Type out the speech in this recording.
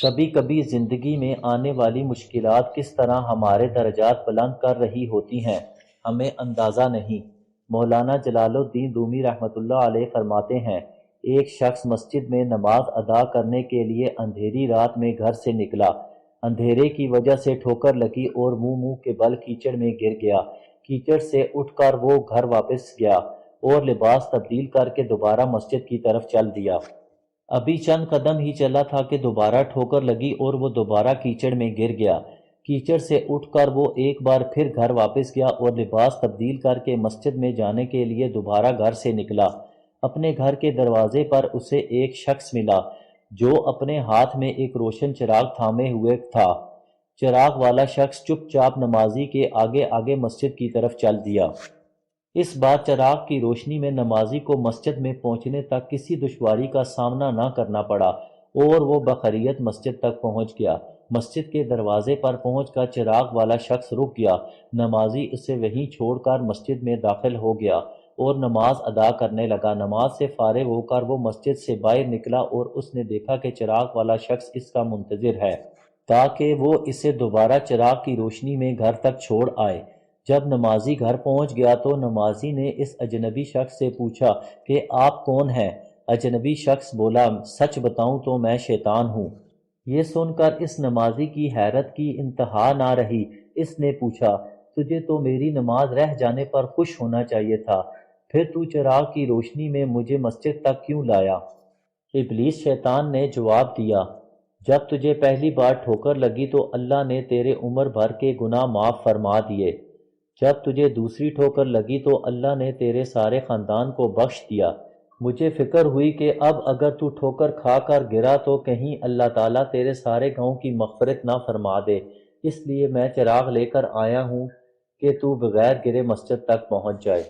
کبھی کبھی زندگی میں آنے والی مشکلات کس طرح ہمارے درجات بلند کر رہی ہوتی ہیں، ہمیں اندازہ نہیں۔ مولانا جلال الدین رومی رحمۃ اللہ علیہ فرماتے ہیں، ایک شخص مسجد میں نماز ادا کرنے کے لیے اندھیری رات میں گھر سے نکلا۔ اندھیرے کی وجہ سے ٹھوکر لگی اور منہ کے بل کیچڑ میں گر گیا۔ کیچڑ سے اٹھ کر وہ گھر واپس گیا اور لباس تبدیل کر کے دوبارہ مسجد کی طرف چل دیا۔ ابھی چند قدم ہی چلا تھا کہ دوبارہ ٹھوکر لگی اور وہ دوبارہ کیچڑ میں گر گیا۔ کیچڑ سے اٹھ کر وہ ایک بار پھر گھر واپس گیا اور لباس تبدیل کر کے مسجد میں جانے کے لیے دوبارہ گھر سے نکلا۔ اپنے گھر کے دروازے پر اسے ایک شخص ملا جو اپنے ہاتھ میں ایک روشن چراغ تھامے ہوئے تھا۔ چراغ والا شخص چپ چاپ نمازی کے آگے آگے مسجد کی طرف چل دیا۔ اس بار چراغ کی روشنی میں نمازی کو مسجد میں پہنچنے تک کسی دشواری کا سامنا نہ کرنا پڑا اور وہ بخیریت مسجد تک پہنچ گیا۔ مسجد کے دروازے پر پہنچ کر چراغ والا شخص رک گیا۔ نمازی اسے وہیں چھوڑ کر مسجد میں داخل ہو گیا اور نماز ادا کرنے لگا۔ نماز سے فارغ ہو کر وہ مسجد سے باہر نکلا اور اس نے دیکھا کہ چراغ والا شخص اس کا منتظر ہے تاکہ وہ اسے دوبارہ چراغ کی روشنی میں گھر تک چھوڑ آئے۔ جب نمازی گھر پہنچ گیا تو نمازی نے اس اجنبی شخص سے پوچھا کہ آپ کون ہیں؟ اجنبی شخص بولا، سچ بتاؤں تو میں شیطان ہوں۔ یہ سن کر اس نمازی کی حیرت کی انتہا نہ رہی۔ اس نے پوچھا، تجھے تو میری نماز رہ جانے پر خوش ہونا چاہیے تھا، پھر تو چراغ کی روشنی میں مجھے مسجد تک کیوں لایا؟ ابلیس شیطان نے جواب دیا، جب تجھے پہلی بار ٹھوکر لگی تو اللہ نے تیرے عمر بھر کے گناہ معاف فرما دیے۔ جب تجھے دوسری ٹھوکر لگی تو اللہ نے تیرے سارے خاندان کو بخش دیا۔ مجھے فکر ہوئی کہ اب اگر تو ٹھوکر کھا کر گرا تو کہیں اللہ تعالیٰ تیرے سارے گناہوں کی مغفرت نہ فرما دے، اس لیے میں چراغ لے کر آیا ہوں کہ تو بغیر گرے مسجد تک پہنچ جائے۔